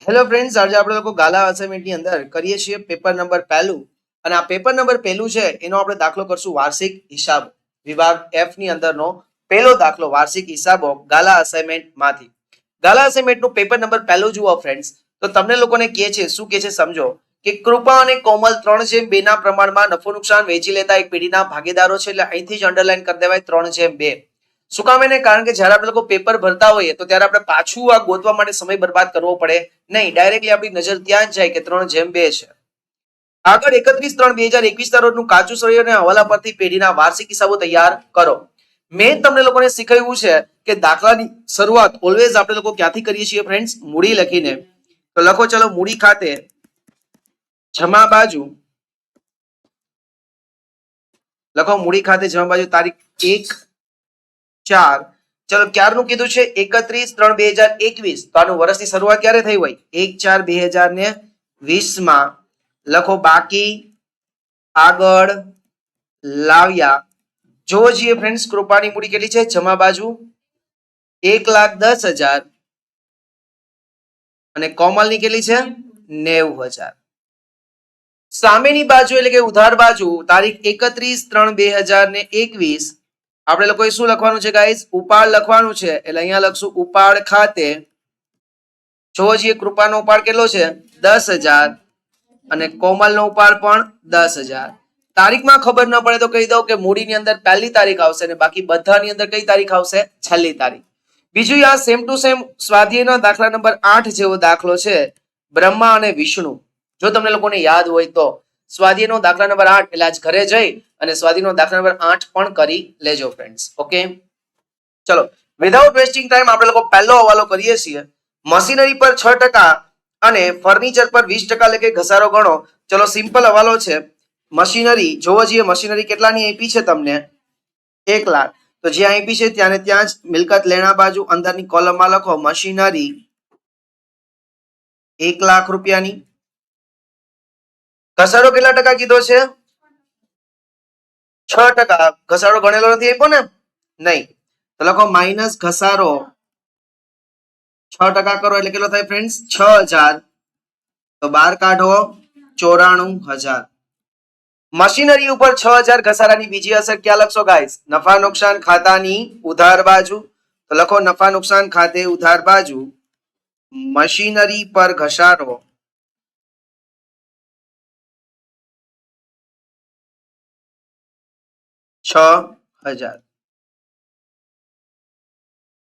Hello friends, આજે આપણે લોકો ગાલા અસાઇનમેન્ટની અંદર કરીએ છીએ પેપર નંબર પહેલું. અને આ પેપર નંબર પહેલું છે એનો આપણે દાખલો કરશું વાર્ષિક હિસાબ વિભાગ એફ ની અંદરનો પહેલો દાખલો વાર્ષિક હિસાબો ગાલા અસાઇનમેન્ટમાંથી. ગાલા અસાઇનમેન્ટનું પેપર નંબર પહેલું જુઓ ફ્રેન્ડ્સ, તો તમને લોકોને કહે છે શું કહે છે સમજો કે કૃપા અને કોમલ 3:2 ના પ્રમાણમાં નફો નુકસાન વેચી લેતા એક પેઢીના ભાગીદારો છે. એટલે અહીંથી જ અંડરલાઈન કરી દેવાય 3:2. શું કામ એને? કારણ કે જ્યારે આપણે લોકો પેપર ભરતા હોઈએ તો ત્યારે આપણે પાછું આ ગોતવા માટે સમય બરબાદ કરવો પડે નહીં. ડાયરેક્ટલી આપણી નજર ત્યાં જ જાય કે 3:2 છે. આગળ 31/3/2021 રોજનું કાચું સળિયો અને હવાલા પરથી પેઢીના વાર્ષિક હિસાબો તૈયાર કરો. મેં તમને લોકોને શીખવ્યું છે કે દાખલાની શરૂઆત ઓલવેઝ આપણે લોકો ક્યાંથી કરીએ છીએ ફ્રેન્ડ્સ? મૂડી લખીને. તો લખો, ચલો, મૂડી ખાતે જમા બાજુ લખો. મૂડી ખાતે જમા બાજુ તારીખ 1/4. ચલો, ક્યારનું કીધું છે? 31/3/2021. તો આનું વર્ષની શરૂઆત ક્યારે થઈ હોય? 1/4/2020 માં. લખો બાકી આગળ લાવ્યા. જોવો જોઈએ ફ્રેન્ડ્સ, કૃપાની મૂડી કેટલી છે? જમા બાજુ 1,10,000 અને કોમલની કેટલી છે? 90,000. સામેની બાજુ એટલે કે ઉધાર બાજુ તારીખ 31/3/2021 આપણે લોકોએ શું લખવાનું છે ગાઈઝ? ઉપાડ લખવાનું છે. એટલે અહીંયા લખશું ઉપાડ ખાતે. જોવો જોઈએ કૃપાનો ઉપાડ કેટલો છે? 10,000 અને કોમલનો ઉપાડ પણ 10,000. તારીખમાં ખબર ન પડે તો કહી દઉં કે મૂડીની અંદર પહેલી તારીખ આવશે અને બાકી બધાની અંદર કઈ તારીખ આવશે? છેલ્લી તારીખ. બીજું આ સેમ ટુ સેમ સ્વાધ્યાયનો દાખલા નંબર 8 જેવો દાખલો છે, બ્રહ્મા અને વિષ્ણુ. જો તમને લોકોને યાદ હોય તો સ્વાધ્યાયનો દાખલા નંબર 8 એટલે આજ ઘરે જઈ અને સ્વાધ્યાયનો દાખલા નંબર 8 પણ કરી લેજો ફ્રેન્ડ્સ. ઓકે, ચલો, વિધાઉટ વેસ્ટિંગ ટાઈમ આપણે લોકો પહેલો હવાલો કરીએ છીએ. મશીનરી પર 6% અને ફર્નિચર પર 20% લેખે ઘસારો ગણો. ચલો, સિમ્પલ હવાલો છે. મશીનરી જોવો જોઈએ, મશીનરી કેટલાની આપી છે તમને? 1 લાખ. તો જ્યાં આપી છે ત્યાં ને ત્યાં જ મિલકત લેણા બાજુ અંદરની કોલમમાં લખો મશીનરી 1 લાખ રૂપિયાની. ઘસારો કેટલા ટકા કીધો છે? 6%. ઘસારો ગણેલો નથી આપ્યો ને? નહીં. તો લખો માઇનસ ઘસારો 6% કરો એટલે કેટલો થાય ફ્રેન્ડ્સ? 6,000. તો 12 કાઢો 94,000. મશીનરી ઉપર 6,000 ઘસારાની બીજી અસર ક્યાં લખશો ગાઈસ? નફા નુકસાન ખાતાની ઉધાર બાજુ. તો લખો નફા નુકસાન ખાતે ઉધાર બાજુ મશીનરી પર ઘસારો 6,000.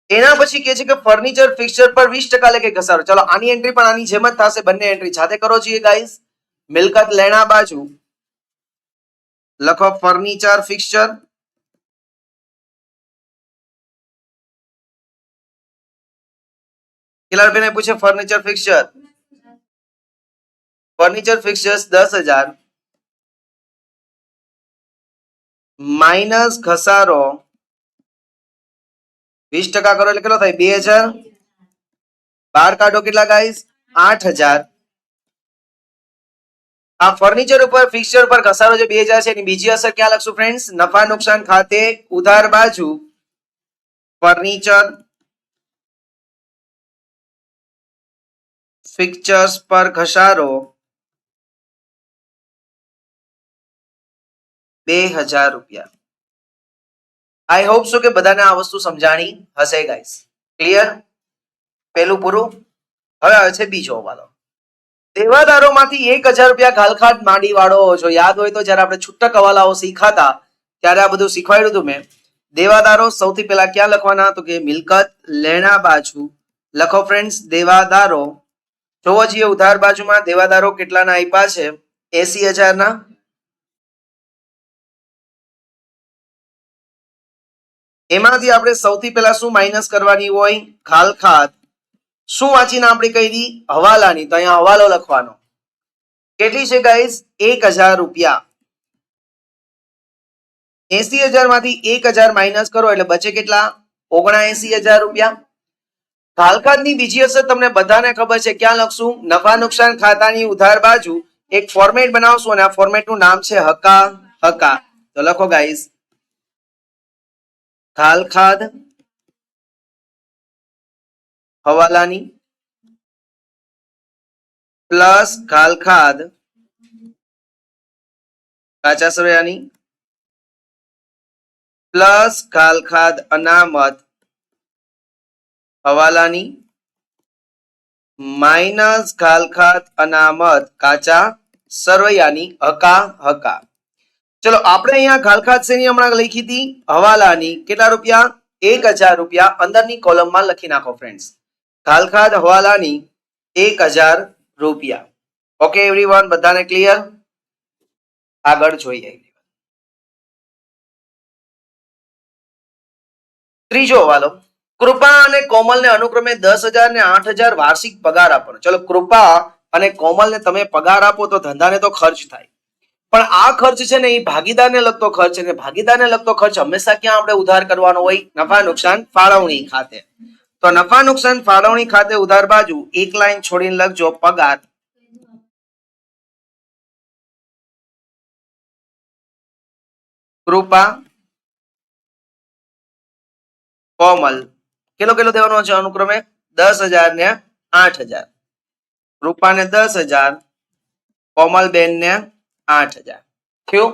એના પછી કે છે કે ફર્નિચર ફિક્સચર પર 20% લેખે ઘસારો. ચલો, આની એન્ટ્રી પણ આની જેમ જ થશે. બંને એન્ટ્રી સાથે કરો જોઈએ ગાઈસ. મિલકત લેણા બાજુ લખો ફર્નિચર ફિક્સચર. કેટલા રૂપિયા પૂછે? Furniture fixture. ફર્નિચર ફિક્સચર્સ 10,000 માઇનસ ઘસારો 20% કરો એટલે કેટલો થાય? 2,000. 12 કાઢો કેટલા ગાઈસ? 8,000. આ ફર્નિચર ઉપર ફિક્સચર પર ઘસારો જે 2,000 છે એની બીજી અસર ક્યાં લખશું ફ્રેન્ડ્સ? નફા નુકસાન ખાતે ઉધાર બાજુ ફર્નિચર ફિક્સચર્સ પર ઘસારો 2,000 રૂપિયા. આઈ હોપ સો કે બધાને આ વસ્તુ સમજાણી હશે ગાઈસ. ક્લિયર? પહેલું પૂરું. હવે આવે છે બીજો હવાલો. દેવાદારોમાંથી 1,000 રૂપિયા ઘાલખાટ માંડી વાળો. જો યાદ હોય તો જયારે આપણે છૂટક હવાલાઓ શીખાતા ત્યારે આ બધું શીખવાડ્યું હતું મેં. દેવાદારો સૌથી પહેલા ક્યાં લખવાના? તો કે મિલકત લેણા બાજુ લખો ફ્રેન્ડ્સ દેવાદારો. જોવો જોઈએ ઉધાર બાજુમાં દેવાદારો કેટલાના આપ્યા છે? 80,000 ના. એમાંથી આપણે સૌથી પહેલા શું માઇનસ કરવાની હોય? ઘાલખાત. શું વાંચીને આપણે કરી? હવાલાની. તો અહીંયા હવાલો લખવાનો. કેટલી છે ગાઈસ? 1,000 રૂપિયા. 80,000 માંથી 1,000 માઇનસ કરો એટલે બચે કેટલા? 79,000 રૂપિયા. ઘાલખાતની બીજી અસર તમને બધાને ખબર છે. ક્યાં લખશું? નફા નુકસાન ખાતાની ઉધાર બાજુ એક ફોર્મેટ બનાવશું અને આ ફોર્મેટનું નામ છે હકા હકા. તો લખો ગાઈસ ઘાલખાત હવાલાની પ્લસ ઘાલખાદ કાચા સરવૈયાની પ્લસ ઘાલખાદ અનામત હવાલાની માઇનસ ઘાલખાદ અનામત કાચા સરવૈયાની હકા હકા. ચલો આપણે અહીંયા ઘાલખાદ શેની હમણાં લખી હતી હવાલાની કેટલા રૂપિયા 1000 રૂપિયા અંદરની કોલમમાં લખી નાખો ફ્રેન્ડ્સ. ઘાલખાદ હવાલાની 1000 રૂપિયા. ઓકે એવરીવન, બધાને ક્લિયર? આગળ જોઈએ. ત્રીજો હવાલો, કૃપા અને કોમલને અનુક્રમે 10,000 ને 8,000 વાર્ષિક પગાર આપવાનો. ચલો કૃપા અને કોમલને તમે પગાર આપો તો ધંધાને તો ખર્ચ થાય, પણ આ ખર્ચ છે ને એ ભાગીદારને લગતો ખર્ચ છે ને ભાગીદારને લગતો ખર્ચ હંમેશા ક્યાં આપણે ઉધાર કરવાનો હોય? નફા નુકસાન ફાળવણી ખાતે. તો નફા નુકસાન ફાળવણી ખાતે ઉધાર બાજુ એક લાઈન છોડીને લખજો પગાર. કૃપા કોમલ કેટલો કેટલો દેવાનો છે અનુક્રમે? 10,000 ને 8,000. કૃપાને 10,000, કોમલબેન ને 8,000. થયું?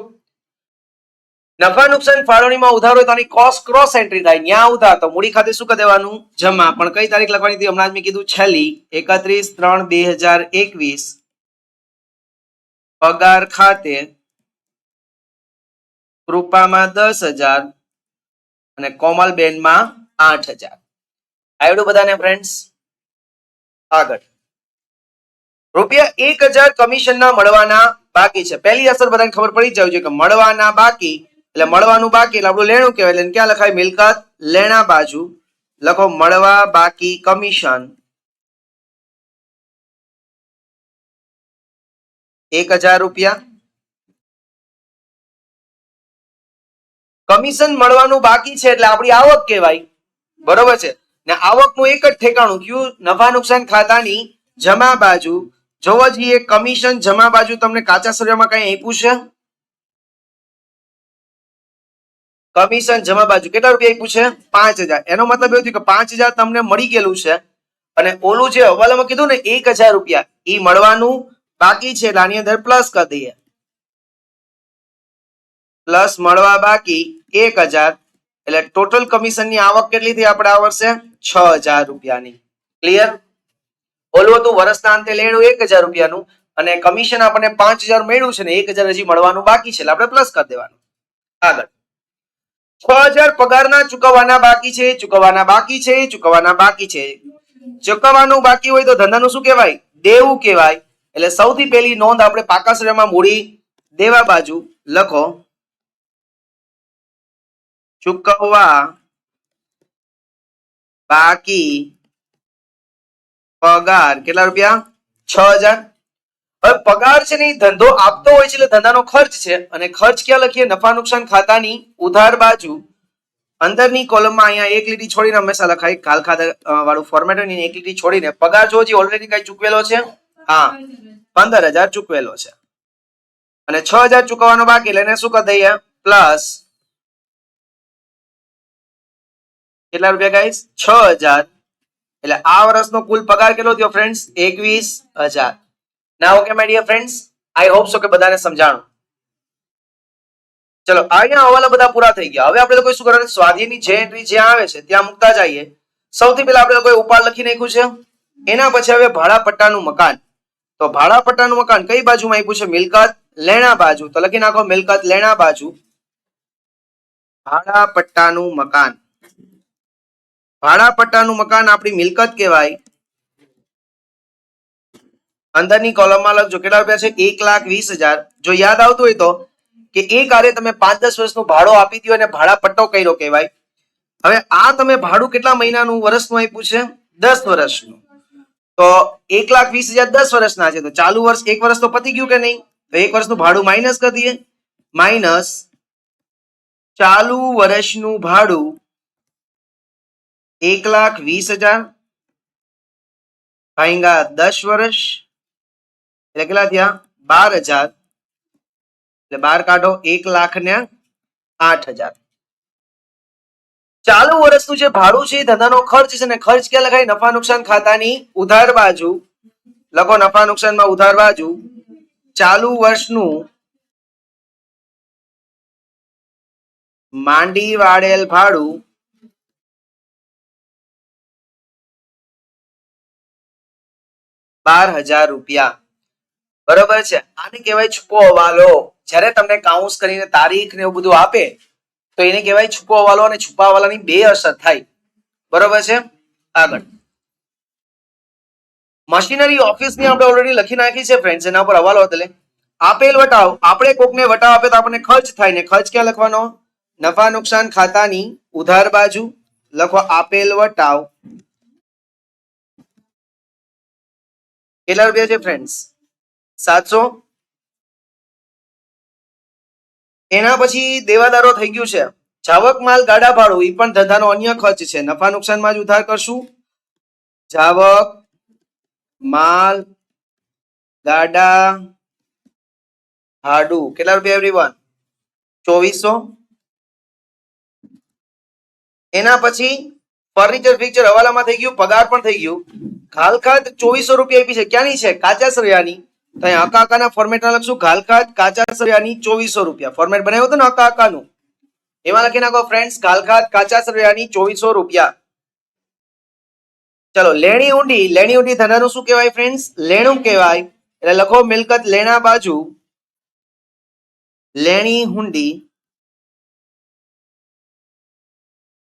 નફા નુકસાન ફાળવણીમાં ઉધાર હોય તો આની કોસ્ટ ક્રોસ એન્ટ્રી થાય. ન્યા ઉધાર તો મૂડી ખાતે શું કરી દેવાનું? જમા. પણ કઈ તારીખ લખવાની હતી? હમણાં જ મેં કીધું છેલ્લી 31/3/2021 પગાર ખાતે કૃપામાં 10,000 અને કોમલબેનમાં 8,000. આવડું બધાને ફ્રેન્ડ્સ? આગળ રૂપિયા 1,000 કમિશનના મળવાના બાકી છે. પહેલી અસર બધાને ખબર પડી જાય છે કે મળવાના બાકી એટલે મળવાનું બાકી એટલે આપણું લેણું કહેવાય. એટલે ક્યાં લખાય? મિલકત લેણા બાજુ લખો મળવા બાકી કમિશન 1,000 રૂપિયા. કમિશન મળવાનું બાકી છે એટલે આપણી આવક કહેવાય. બરોબર છે ને? આવકનું એક જ ઠેકાણું કયું? નફા નુકસાન ખાતાની જમા બાજુ. જોવા જઈએ કમિશન જમા બાજુ તમને કાચા સરવૈયામાં કઈ આપ્યું છે? કમિશન જમા બાજુ કેટલા રૂપિયા આપ્યું છે? 5,000. એનો મતલબ એવું થયું કે 5,000 તમને મળી ગયેલું છે અને ઓલું જે હવાલામાં કીધું ને 1,000 રૂપિયા એ મળવાનું બાકી છે એટલે આની અંદર પ્લસ કરી દઈએ. પ્લસ મળવા બાકી 1,000 એટલે ટોટલ કમિશનની આવક કેટલી થઈ આપણે આ વર્ષે? 6,000 રૂપિયાની. ક્લિયર? ઓલું હતું વર્ષના અંતે લેણું 1,000 રૂપિયાનું અને કમિશન આપણને 5,000 મળ્યું છે ને 1,000 હજી મળવાનું બાકી છે એટલે આપણે પ્લસ કરી દેવાનું. આગળ 6,000 પગારના ચૂકવવાના બાકી છે. ચૂકવવાના બાકી છે. ચૂકવવાના બાકી છે. ચૂકવવાનું બાકી હોય તો ધંધાનું શું કહેવાય? દેવું કહેવાય. એટલે સૌથી પહેલી નોંધ આપણે પાકા સરવૈયામાં મૂડી દેવા બાજુ લખો ચૂકવવા બાકી પગાર કેટલા રૂપિયા? 6,000. હવે પગાર છે ને ધંધો આપતો હોય છે એટલે ધંધાનો ખર્ચ છે અને ખર્ચ ક્યાં લખીએ? નફા નુકસાન ખાતાની ઉધાર બાજુ અંદરની કોલમમાં અહીંયા એક લીટી છોડીને હંમેશા લખાય ઘાલખાદ વાળું ફોર્મેટ હોય એક લીટી છોડીને પગાર જો ઓલરેડી કઈ ચૂકવેલો છે? હા 15,000 ચૂકવેલો છે અને 6,000 ચૂકવવાનો બાકી એટલે એને શું કરી દઈએ? પ્લસ કેટલા રૂપિયા ગાઈસ? 6,000. એટલે આ વર્ષનો કુલ પગાર કેટલો થયો ફ્રેન્ડ્સ? 21,000. ના okay my dear friends, I hope so કે બધાને સમજાણું. ચલો અહીંયા હવાલા બધા પૂરા થઈ ગયા. હવે આપણે લોકો શું કરવાનું? સ્વાધ્યાયની જે એન્ટ્રી જ્યાં આવે છે ત્યાં મૂકતા જઈએ. સૌથી પહેલા આપણે કોઈ ઉપાડ લખી નાખ્યું છે. એના પછી હવે ભાડા પટ્ટાનું મકાન. તો ભાડા પટ્ટાનું મકાન કઈ બાજુમાં આપ્યું છે? મિલકત લેણા બાજુ. તો લખી નાખો મિલકત લેણા બાજુ ભાડા પટ્ટાનું મકાન. ભાડા પટ્ટાનું મકાન આપણી મિલકત કહેવાય. અંદરની કોલમમાં લખજો કેટલા રૂપિયા છે? 1,20,000. જો યાદ આવતું હોય તો કે એક આરે તમે 5-10 વર્ષનું ભાડો આપી દો અને ભાડા પટ્ટો કર્યો કહેવાય. હવે આ તમે ભાડું કેટલા મહિનાનું વર્ષનું આપ્યું છે? 10 વર્ષનું. તો 1,20,000 10 વર્ષના છે તો ચાલુ વર્ષ એક વર્ષ તો પતી ગયું કે નહીં? તો એક વર્ષનું ભાડું માઇનસ કરી દઈએ. માઇનસ ચાલુ વર્ષનું ભાડું 1,20,000 ભાગ્યા 10 વર્ષ એટલે કેટલા થયા? 12,000. એટલે 12 કાઢો 1,08,000. ચાલુ વર્ષનું જે ભાડું છે એ ધંધાનો ખર્ચ છે ને ખર્ચ ક્યાં લખાય? નફા નુકસાન ખાતાની ઉધાર બાજુ લખો નફા નુકસાનમાં ઉધાર બાજુ ચાલુ વર્ષનું માંડી વાળેલ ભાડું ₹12,000. બરોબર છે. આને કહેવાય છૂપો હવાલો. જ્યારે તમને કાઉન્સ કરીને તારીખ ને એવું બધું આપે તો એને કહેવાય છૂપો હવાલો, અને છુપા હવાલાની બે અસર થાય. બરોબર છે. આગળ મશીનરી ઓફિસની આપણે ઓલરેડી લખી નાખી છે ફ્રેન્ડ્સ, એના પર હવાલો એટલે આપેલ વટાવ. આપણે કોકને વટાવ આપે તો આપણને ખર્ચ થાય ને, ખર્ચ ક્યાં લખવાનો? નફા નુકસાન ખાતાની ઉધાર બાજુ. લખો આપેલ વટાવ કેટલા રૂપિયા છે ફ્રેન્ડ્સ? 700. એના પછી દેવાદારો થઈ ગયું છે. જાવક માલ ગાડા ભાડું, એ પણ ધંધાનો અન્ય ખર્ચ છે. નફા નુકસાનમાં જ ઉધાર કરશું. જાવક માલ ગાડા ભાડું કેટલા રૂપિયા એવરીવન? 2400. એના પછી ફર્નિચર ફિક્ચર હવાલામાં થઈ ગયું, પગાર પણ થઈ ગયું. ઘાલખાત 2400 રૂપિયા આપી છે. ક્યાંની છે? કાચા સળિયાની. તો અહીં અકાના ફોર્મેટમાં લખશું ઘાલખાત કાચા સળિયાની 2400 રૂપિયા. ફોર્મેટ બનાવ્યું હતું ને અકાનું, એમાં લખી નાખો ફ્રેન્ડ્સ ઘાલખાત કાચા સળિયાની 2400 રૂપિયા. ચલો લેણી ઊંડી. લેણી ઊંડી ધંધાનું શું કહેવાય ફ્રેન્ડ્સ? લેણું કહેવાય. એટલે લખો મિલકત લેણા બાજુ લેણી હુંડી.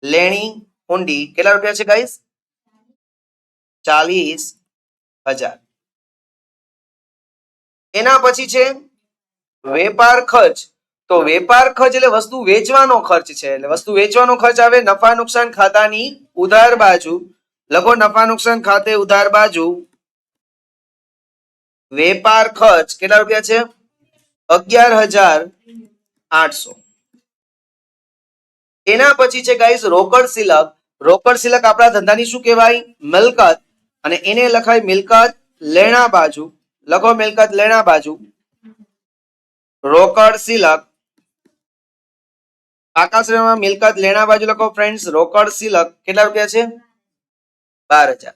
લેણી હુંડી કેટલા રૂપિયા છે ગાઈસ? 40,000. એના પછી છે વેપાર ખર્ચ. તો વેપાર ખર્ચ એટલે વસ્તુ વેચવાનો ખર્ચ છે. એટલે વસ્તુ વેચવાનો ખર્ચ આવે નફા નુકસાન ખાતાની ઉધાર બાજુ. લખો નફા નુકસાન ખાતે ઉધાર બાજુ વેપાર ખર્ચ કેટલા રૂપિયા છે? 11,800. એના પછી છે ગાઈસ રોકડ સિલક. રોકડ સિલક આપણા ધંધાની શું કહેવાય? મિલકત. અને એને લખાય મિલકત લેણા બાજુ. લખો મિલકત લેણા બાજુ રોકડ સિલક. આકાશ્રયમાં મિલકત લેણા બાજુ લખો ફ્રેન્ડ્સ રોકડ સિલક કેટલા રૂપિયા છે? 12,000.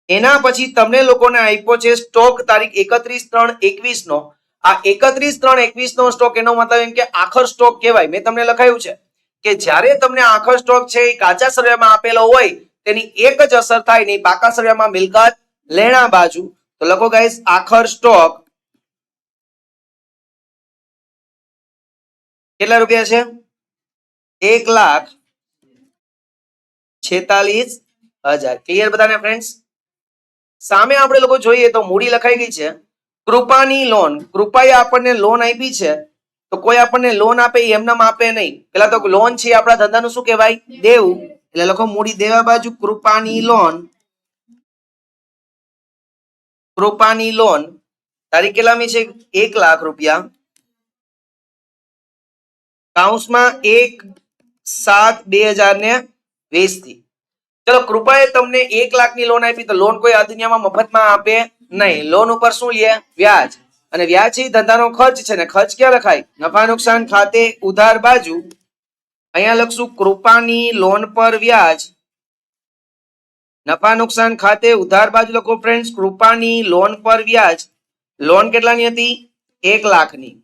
એના પછી તમને લોકોને આપ્યો છે સ્ટોક તારીખ 31/3/21 નો. આ 31/3/21 નો સ્ટોક, એનો મતલબ એમ કે આખર સ્ટોક કહેવાય. મેં તમને લખાયું છે કે જ્યારે તમને આખર સ્ટોક છે એ કાચા સળિયામાં આપેલો હોય તેની એક જ અસર થાય નહીં, પાકા સળિયામાં મિલકત લેણા બાજુ. તો લખો ગાઈસ આખર સ્ટોક કેટલા રૂપિયા છે? 1,46,000. ક્લિયર બધાને ફ્રેન્ડ્સ? સામે આપણે લોકો જોઈએ તો મૂડી લખાઈ ગઈ છે. કૃપાની લોન. કૃપાએ આપણને લોન આપી છે. તો કોઈ આપણને લોન આપે એમનામ આપે નહીં. પેલા તો લોન છે આપણા ધંધાનું શું કહેવાય? દેવું. એટલે લખો મૂડી દેવા બાજુ કૃપાની લોન. કૃપાની લોન તારીખ કેટલામી છે? 1,00,000 રૂપિયા. કાઉન્સમાં 1/7/2020 થી. ચલો કૃપાએ તમને 1,00,000 ની લોન આપી તો લોન કોઈ આ દુનિયામાં મફતમાં આપે નહીં. લોન ઉપર શું લે? વ્યાજ. અને વ્યાજ એ ધંધાનો ખર્ચ છે ને, ખર્ચ ક્યાં લખાય? નફા નુકસાન ખાતે ઉધાર બાજુ. અહીંયા લખશું કૃપાની લોન પર વ્યાજ. નફા નુકસાન ખાતે ઉધાર બાજુ લખો ફ્રેન્ડ્સ કૃપાની લોન પર વ્યાજ. લોન કેટલાની હતી? 1,00,000 ની.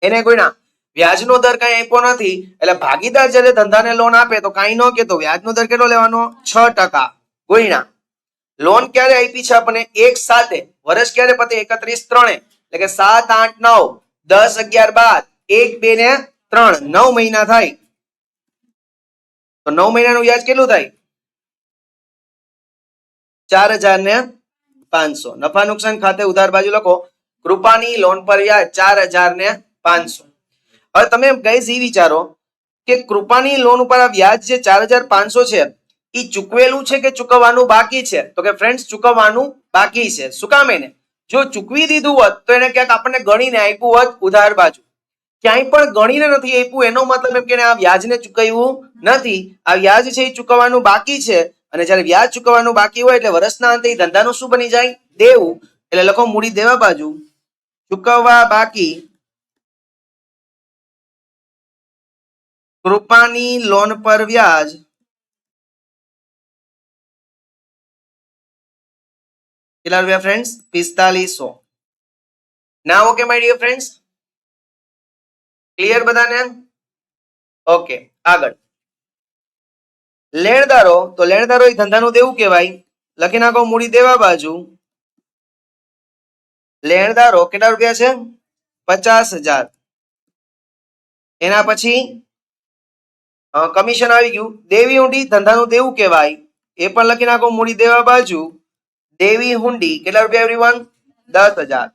એને કોઈના વ્યાજનો દર કઈ આપ્યો નથી. એટલે ભાગીદાર જ્યારે ધંધાને લોન આપે તો કઈ ન કે તો વ્યાજનો દર કેટલો લેવાનો? 6%. ગુણ્યા લોન ક્યારે આપી છે આપણને? એક સાથે. વર્ષ ક્યારે પતે? 31/3. એટલે કે 7, 8, 9, 10, 11, 12, 1, 2 ને 3, 9 મહિના થાય. તો 9 મહિનાનું વ્યાજ કેટલું થાય? 4,500. નફા નુકસાન ખાતે ઉધાર બાજુ લખો કૃપાની લોન પર વ્યાજ 4,500. હવે તમે ગાઈસ એ વિચારો કે કૃપાની લોન ઉપર આ વ્યાજ જે 4,500 છે એ ચૂકવેલું છે કે ચૂકવવાનું બાકી છે? તો કે ફ્રેન્ડ્સ ચૂકવવાનું બાકી છે. શું કામ? એને જો ચૂકવી દીધું હોત તો એને ક્યાંક આપણને ગણીને આપ્યું હોત ઉધાર બાજુ. ક્યાંય પણ ગણીને નથી આપ્યું, એનો મતલબ એમ કે આ વ્યાજને ચૂકવ્યું નથી. આ વ્યાજ છે એ ચૂકવવાનું બાકી છે. અને જ્યારે વ્યાજ ચૂકવવાનું બાકી હોય એટલે વર્ષના અંતે ધંધાનું શું બની જાય? દેવું. એટલે લખો મૂડી દેવા બાજુ ચૂકવવા બાકી કૃપાની લોન પર વ્યાજ કેટલા રૂપિયા ફ્રેન્ડ્સ? 4500. ના okay my dear friends, clear બધાને? ઓકે, આગળ લેણદારો. તો લેણદારો એ ધંધાનું દેવું કહેવાય. લખી નાખો મૂડી દેવા બાજુ. લેણદારો કેટલા રૂપિયા છે? 50,000. એના પછી કમિશન આવી ગયું. દેવી હુંડી ધંધાનું દેવું કહેવાય. એ પણ લખી નાખો મૂડી દેવા બાજુ. દેવી હુંડી કેટલા રૂપિયા એવરીવન? 10,000.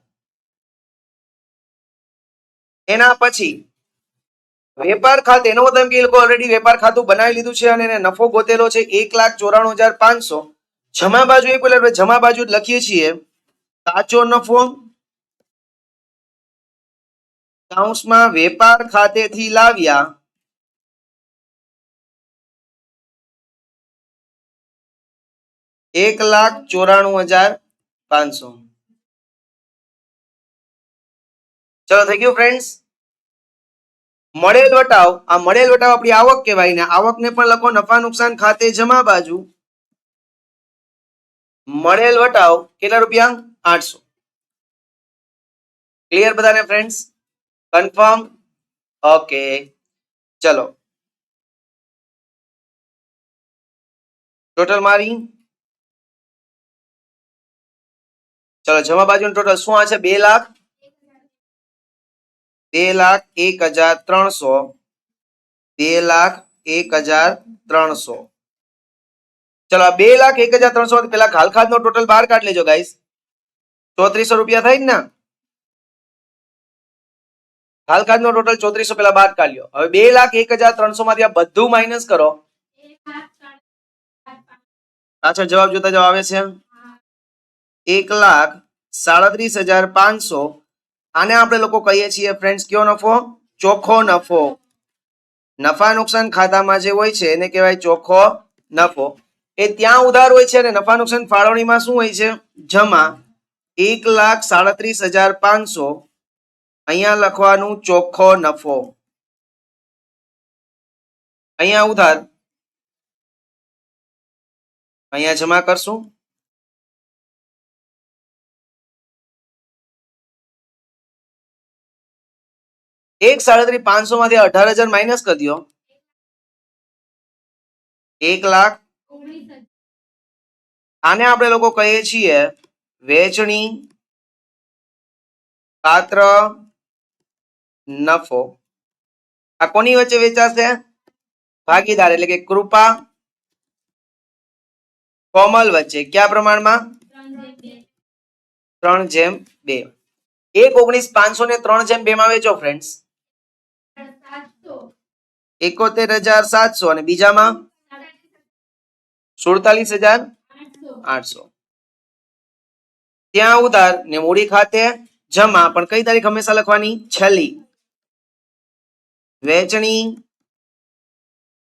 એના પછી વેપાર ખાતે, એનો મતલબ કે એ લોકો ઓલરેડી વેપાર ખાતું બનાવી લીધું છે અને એને નફો ગોતેલો છે 1,94,500. જમા બાજુ એ પેલા જમા બાજુ લખીએ છીએ સાચો નફો કૌંસમાં વેપાર ખાતેથી લાવ્યા 1,94,500. ચલો થઈ ગયું ફ્રેન્ડ્સ. મળેલ વટાવ, આ મળેલ વટાવ આપણી આવક કહેવાય ને આવકને પણ લખો નફા નુકસાન ખાતે જમા બાજુ. મળેલ વટાવ કેટલા રૂપિયા? 800. ક્લિયર બધાને ફ્રેન્ડ્સ? કન્ફર્મ? ઓકે, ચલો ટોટલ મારી. ચલો જમા બાજુનું ટોટલ શું આ છે? 2,01,300. 2,01,300. ચલો 2,01,300 પેલા ખાલખાદ નો ટોટલ બહાર કાઢી લેજો ગાઈસ. 3400 રૂપિયા થાય ને? ખાલખાદ નો ટોટલ 3400 પેલા બહાર કાઢ્યો. હવે 2,01,300 માંથી આ બધું માઇનસ કરો. પાછળ જવાબ જોતા જવાબ આવે છે 1,37,500. આને આપણે લોકો કહીએ છીએ ફ્રેન્ડ્સ કયો નફો? ચોખ્ખો નફો. નફા નુકસાન ખાતામાં જે હોય છે એને કહેવાય ચોખ્ખો નફો. એ ત્યાં ઉધાર હોય છે અને નફા નુકસાન ફાળવણીમાં શું હોય છે? જમા. 1,37,500. અહીંયા લખવાનું ચોખ્ખો નફો, અહીંયા ઉધાર, અહીંયા જમા કરશું. એક 37,500 માંથી 18,000 માઇનસ કરી દો. 1,00,000. આને આપણે લોકો કહીએ છીએ વેચણી પાત્ર નફો. આ કોની વચ્ચે વેચાશે? ભાગીદાર એટલે કે કૃપા કોમલ વચ્ચે. કયા પ્રમાણમાં? 3:2. 1,19,500 ને 3:2 માં વેચો ફ્રેન્ડ્સ. 71,700 અને બીજામાં 47,800. ત્યાં ઉધાર ને મૂડી ખાતે જમા, પણ કઈ તારીખ હંમેશા લખવાની? છેલ્લી. વેચણી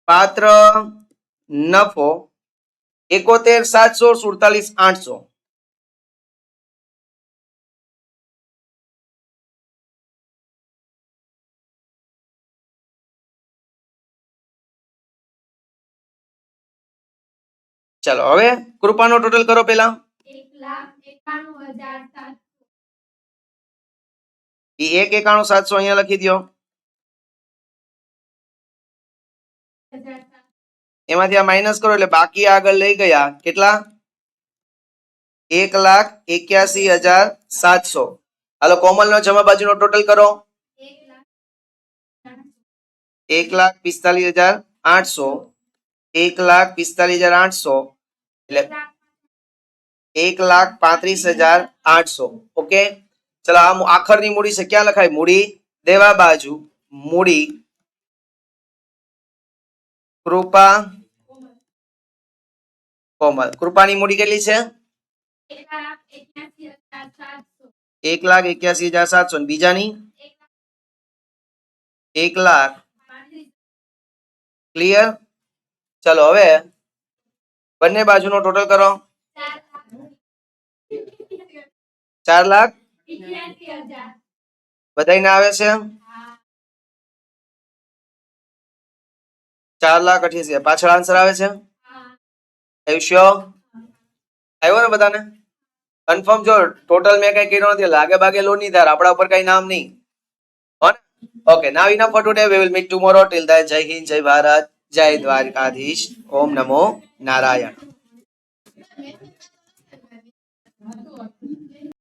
પાત્ર નફો 71,700, 47,800. ચલો હવે કૃપાનો ટોટલ કરો પેલા. 1,91,700 અહીંયા લખી દો. એમાંથી આ માઇનસ કરો એટલે બાકી આગળ લઈ ગયા કેટલા? 1,81,700. હાલો કોમલ નો જમા બાજુનો ટોટલ કરો. 1,45,800. 1,45,800 એટલે 1,35,800. ઓકે, ચલો આ આખરની મૂડી છે. ક્યાં લખાય? મૂડી દેવા બાજુ. મૂડી કૃપા કોમલ. કૃપાની મૂડી કેટલી છે? 1,81,700. બીજાની 1,00,000. ક્લિયર? ચલો હવે બંને બાજુનો ટોટલ કરો. 4,88,000 બધાને આવે છે? 4,88,000 પાછળ આન્સર આવે છે? આવ્યો ને બધાને? કન્ફર્મ જો ટોટલ મેં કઈ કર્યો નથી લાગે બાગે લો નહીં તાર આપણા ઉપર કઈ નામ નહીં હો ને okay now enough four today we will meet tomorrow till then જય હિન્દ જય ભારત જય દ્વારકાધીશ ઓમ નમો નારાયણ